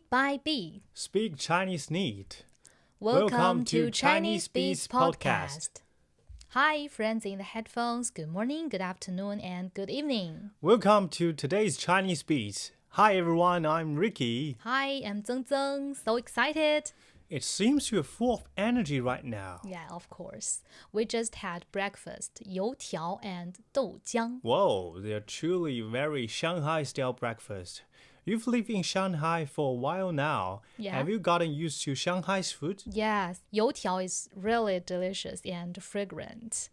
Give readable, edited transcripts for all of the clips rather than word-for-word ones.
by B. Speak Chinese neat. Welcome to Chinese Beats Podcast. Hi, friends in the headphones. Good morning, good afternoon, and good evening. Welcome to today's Chinese Beats. Hi everyone, I'm Ricky. Hi, I'm Zeng Zeng. So excited. It seems you're full of energy right now. Yeah, of course. We just had breakfast, 油条 and 豆浆. Whoa, they're truly very Shanghai-style breakfast. You've lived in Shanghai for a while now. Yeah. Have you gotten used to Shanghai's food? Yes, 油条 is really delicious and fragrant.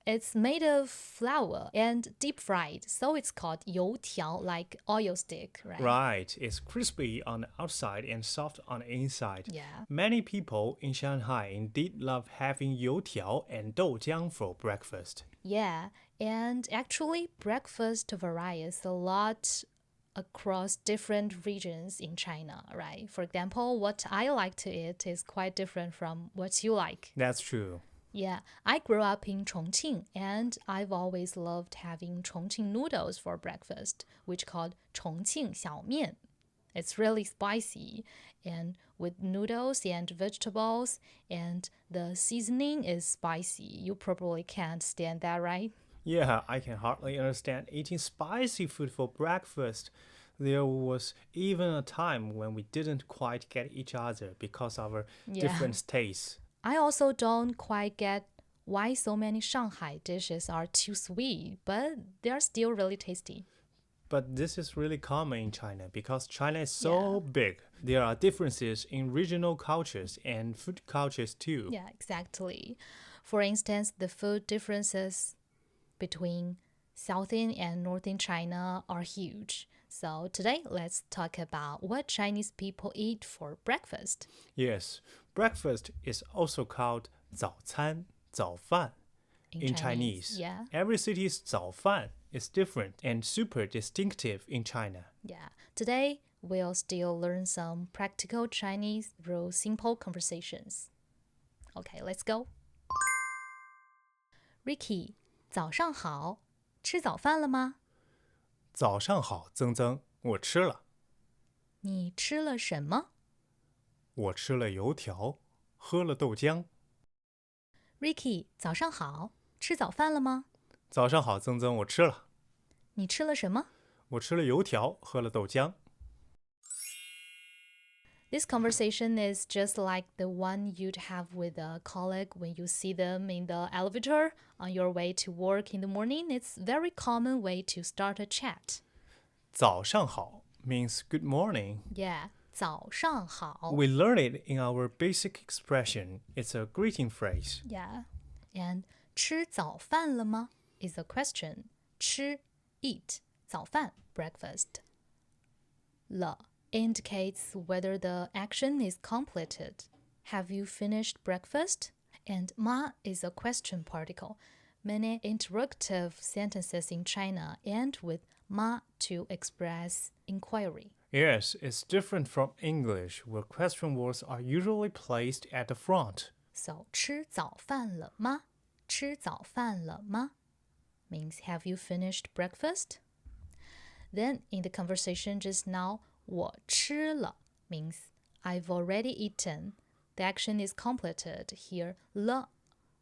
It's made of flour and deep fried, so it's called 油条, like oil stick, right? Right, it's crispy on the outside and soft on the inside. Yeah. Many people in Shanghai indeed love having 油条 and 豆浆 for breakfast. Yeah, and actually breakfast varies a lot across different regions in China, right? For example, what I like to eat is quite different from what you like. That's true. Yeah, I grew up in Chongqing, and I've always loved having Chongqing noodles for breakfast, which called 重庆小面. It's really spicy, and with noodles and vegetables, and the seasoning is spicy. You probably can't stand that, right? Yeah, I can hardly understand eating spicy food for breakfast. There was even a time when we didn't quite get each other because of our different tastes. I also don't quite get why so many Shanghai dishes are too sweet, but they're still really tasty. But this is really common in China because China is so big. There are differences in regional cultures and food cultures too. Yeah, exactly. For instance, the food differences between southern and northern China are huge. So today, let's talk about what Chinese people eat for breakfast. Yes, breakfast is also called 早餐, 早饭 in Chinese. Yeah. Every city's 早饭 is different and super distinctive in China. Yeah. Today, we'll still learn some practical Chinese through simple conversations. Okay, let's go. Ricky, 早上好，吃早饭了吗？早上好，曾曾，我吃了。你吃了什么？我吃了油条，喝了豆浆。Ricky, 早上好，吃早饭了吗？早上好，曾曾，我吃了。你吃了什么？我吃了油条，喝了豆浆。This conversation is just like the one you'd have with a colleague when you see them in the elevator on your way to work in the morning. It's a very common way to start a chat. 早上好 means good morning. Yeah, 早上好. We learn it in our basic expression. It's a greeting phrase. Yeah. And 吃早饭了吗 is a question. 吃 eat, 早饭 breakfast. 了 indicates whether the action is completed. Have you finished breakfast? And ma is a question particle. Many interrogative sentences in China end with ma to express inquiry. Yes, it's different from English, where question words are usually placed at the front. So 吃早饭了吗？吃早饭了吗 means have you finished breakfast? Then in the conversation just now, 我吃了 means I've already eaten. The action is completed. Here, 了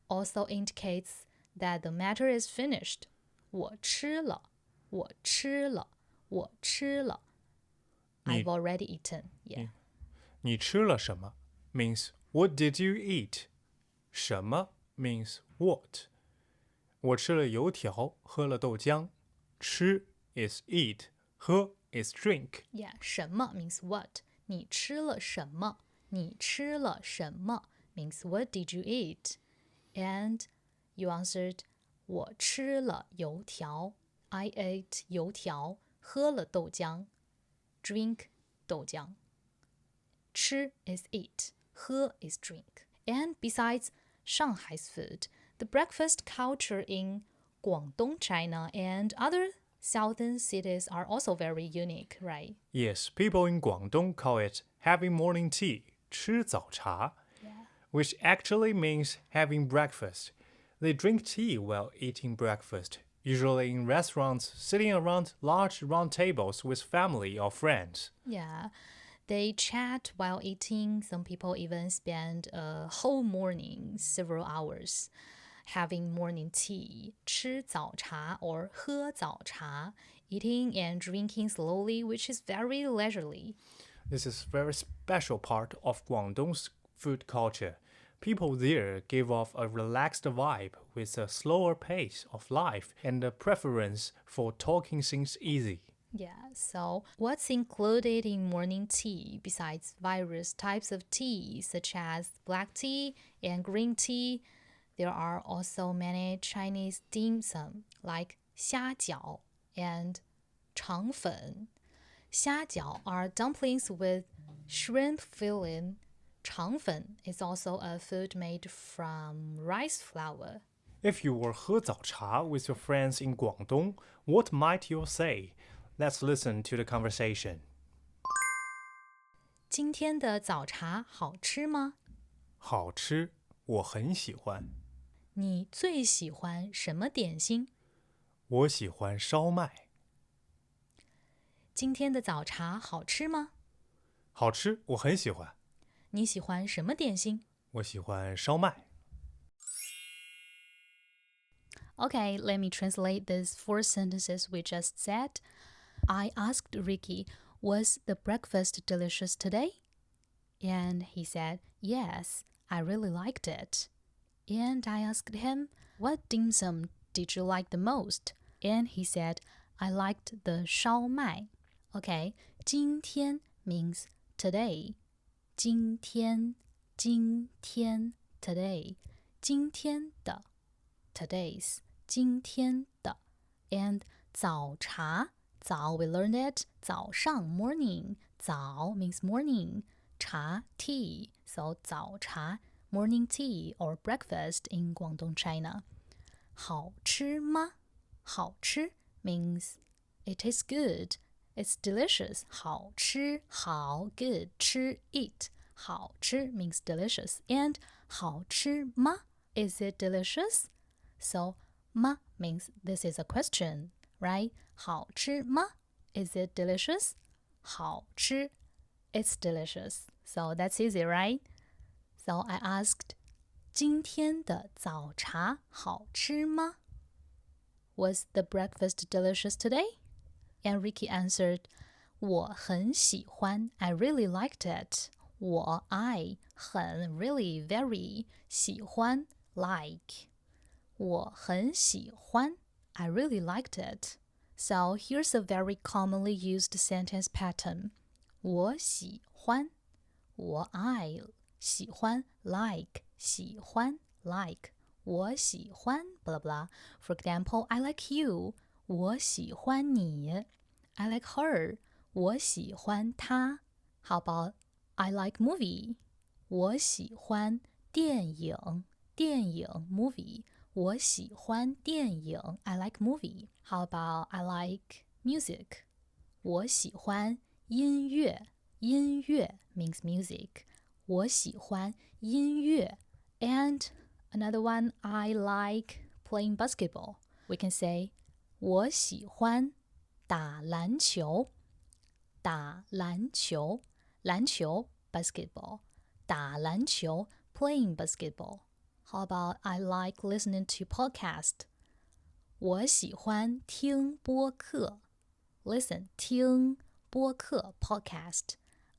also indicates that the matter is finished. 我吃了，我吃了，我吃了。I've already eaten. Yeah. 你吃了什么 means what did you eat? 什么 means what? 我吃了油条，喝了豆浆。吃 is eat, 喝 is drink. Yeah, 什么 means what. 你吃了什么？你吃了什么 means what did you eat? And you answered 我吃了油条 I ate 油条喝了豆浆 drink 豆浆吃 is eat 喝 is drink. And besides Shanghai's food, the breakfast culture in Guangdong, China and other southern cities are also very unique, right? Yes, people in Guangdong call it having morning tea, 吃早茶, which actually means having breakfast. They drink tea while eating breakfast, usually in restaurants, sitting around large round tables with family or friends. Yeah. They chat while eating. Some people even spend a whole morning, several hours, having morning tea, 吃早茶 or 喝早茶, eating and drinking slowly, which is very leisurely. This is a very special part of Guangdong's food culture. People there give off a relaxed vibe with a slower pace of life and a preference for talking things easy. Yeah, so what's included in morning tea besides various types of tea, such as black tea and green tea? There are also many Chinese dim sum like 虾饺 and 肠粉. 虾饺 are dumplings with shrimp filling. 肠粉 is also a food made from rice flour. If you were 喝早茶 with your friends in Guangdong, what might you say? Let's listen to the conversation. 今天的早茶好吃吗？好吃，我很喜欢。你最喜欢什么点心？我喜欢烧麦。今天的早茶好吃吗？好吃，我很喜欢。你喜欢什么点心？我喜欢烧麦。Okay, let me translate these 4 sentences we just said. I asked Ricky, was the breakfast delicious today? And he said, yes, I really liked it. And I asked him, what dim sum did you like the most? And he said, I liked the 烧麦. Okay, 今天 means today. 今天 today. 今天的 today's 今天的 and 早茶 早 we learned it 早上 morning 早 means morning 茶 tea so 早茶 morning tea or breakfast in Guangdong, China. 好吃吗？好吃 means it is good. It's delicious. 好吃好 good 吃 eat 好吃 means delicious and 好吃吗 is it delicious? So 吗 means this is a question, right? 好吃吗 is it delicious? 好吃 it's delicious. So that's easy, right? So I asked 今天的早茶好吃吗 Was the breakfast delicious today? And Ricky answered, 我很喜欢 I really liked it. I 很 really very 喜欢 like. 我很喜欢 I really liked it. So here's a very commonly used sentence pattern. 我喜欢我爱喜欢 like 喜欢 like 我喜欢 blah blah. For example, I like you. 我喜欢你 I like her. 我喜欢她 How about I like movie? 我喜欢电影 movie. 我喜欢电影 I like movie. How about I like music? 我喜欢音乐 means music. 我喜欢音乐 And another one, I like playing basketball. We can say 我喜欢打篮球打篮球篮球 basketball 打篮球 playing basketball. How about I like listening to podcast? 我喜欢听播客 Listen, 听播客 podcast.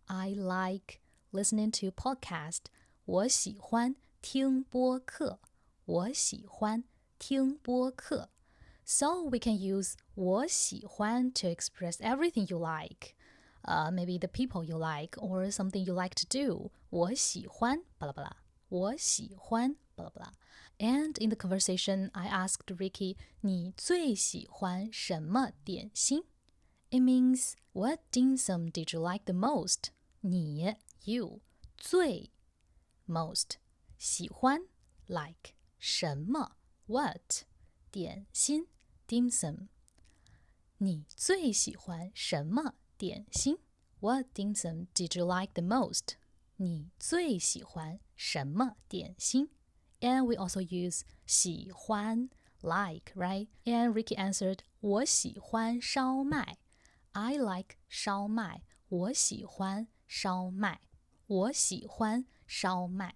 I like listening to podcast. 我喜欢听播客我喜欢听播客 So we can use 我喜欢 to express everything you like. Maybe the people you like or something you like to do. 我喜欢 blah blah. 我喜欢 blah blah. And in the conversation, I asked Ricky, 你最喜欢什么点心 It means, what dim sum did you like the most? 你 you 最 most 喜欢 like 什么 what 点心 dim sum 你最喜欢什么点心 What dim sum did you like the most? 你最喜欢什么点心 And we also use 喜欢 like, right? And Ricky answered 我喜欢烧麦I like 烧麦我喜欢烧麦。我喜欢烧麦。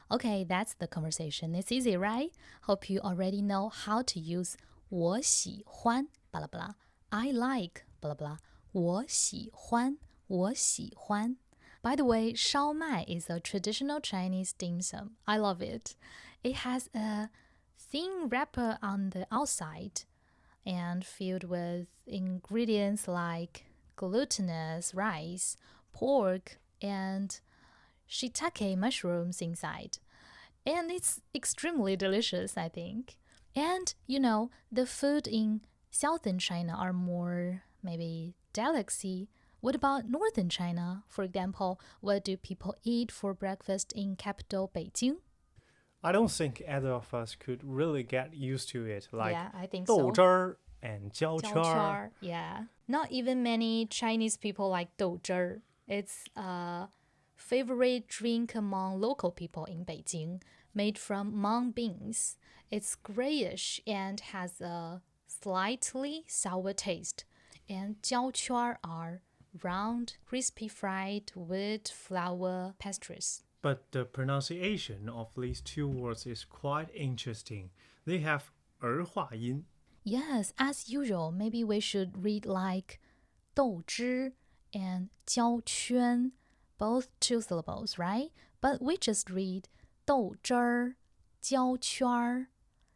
Okay, that's the conversation. It's easy, right? Hope you already know how to use 我喜欢 blah blah blah. I like blah blah. 我喜欢，我喜欢。By the way, 烧麦 is a traditional Chinese dim sum. I love it. It has a thin wrapper on the outside and filled with ingredients like glutinous rice, pork, and shiitake mushrooms inside. And it's extremely delicious, I think. And, the food in southern China are more maybe delicacy. What about northern China? For example, what do people eat for breakfast in capital Beijing? I don't think either of us could really get used to it, like Yeah, I think 豆 so. 汁儿 and 焦圈儿. Yeah. Not even many Chinese people like 豆汁儿. It's a favorite drink among local people in Beijing, made from mung beans. It's grayish and has a slightly sour taste. And 焦圈儿 are round, crispy fried wheat flour pastries. But the pronunciation of these two words is quite interesting. They have 儿化音. Yes, as usual, maybe we should read like 豆汁 and 焦圈, both two syllables, right? But we just read 豆汁儿, 焦圈儿.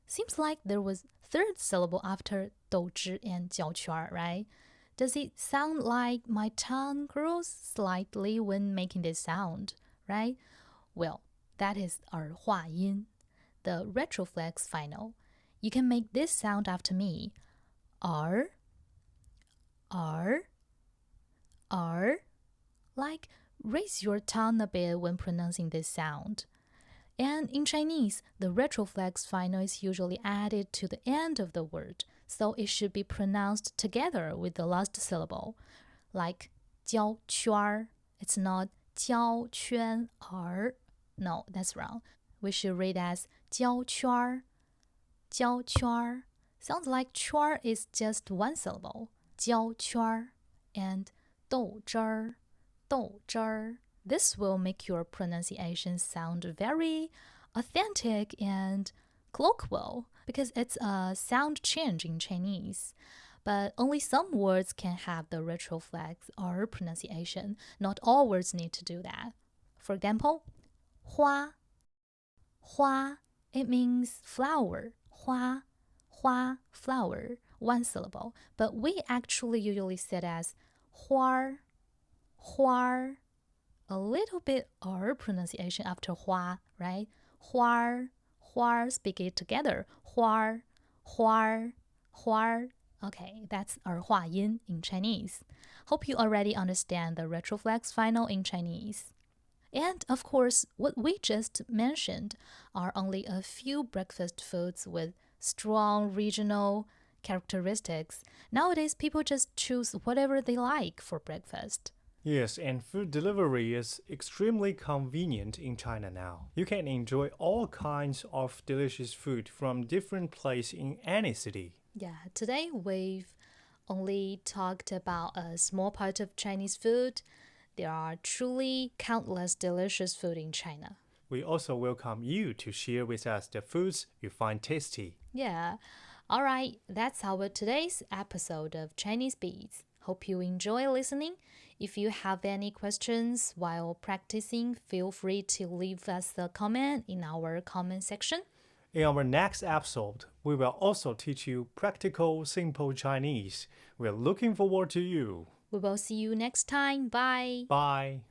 Seems like there was third syllable after 豆汁 and 焦圈儿, right? Does it sound like my tongue grows slightly when making this sound, right? Well, that is 儿化音, the retroflex final. You can make this sound after me. R, R, R. Like, raise your tongue a bit when pronouncing this sound. And in Chinese, the retroflex final is usually added to the end of the word, so it should be pronounced together with the last syllable. Like 焦圈儿. It's not 焦圈儿. No, that's wrong. We should read as 焦圈儿. 焦圈儿. Sounds like 圈儿 is just one syllable. 焦圈儿 and 豆汁儿, 豆汁儿. This will make your pronunciation sound very authentic and colloquial because it's a sound change in Chinese. But only some words can have the retroflex or pronunciation. Not all words need to do that. For example, 花, 花, it means flower. 花, 花, flower, one syllable. But we actually usually say it as 花儿, 花儿. A little bit R pronunciation after 花, right? 花儿, 花儿, speak it together. 花儿, 花儿, 花儿. Okay, that's 儿化音 in Chinese. Hope you already understand the retroflex final in Chinese. And of course, what we just mentioned are only a few breakfast foods with strong regional characteristics. Nowadays, people just choose whatever they like for breakfast. Yes, and food delivery is extremely convenient in China now. You can enjoy all kinds of delicious food from different places in any city. Yeah, today we've only talked about a small part of Chinese food. There are truly countless delicious food in China. We also welcome you to share with us the foods you find tasty. Yeah. All right, that's our today's episode of Chinese Beats. Hope you enjoy listening. If you have any questions while practicing, feel free to leave us a comment in our comment section. In our next episode, we will also teach you practical, simple Chinese. We're looking forward to you. We will see you next time. Bye. Bye.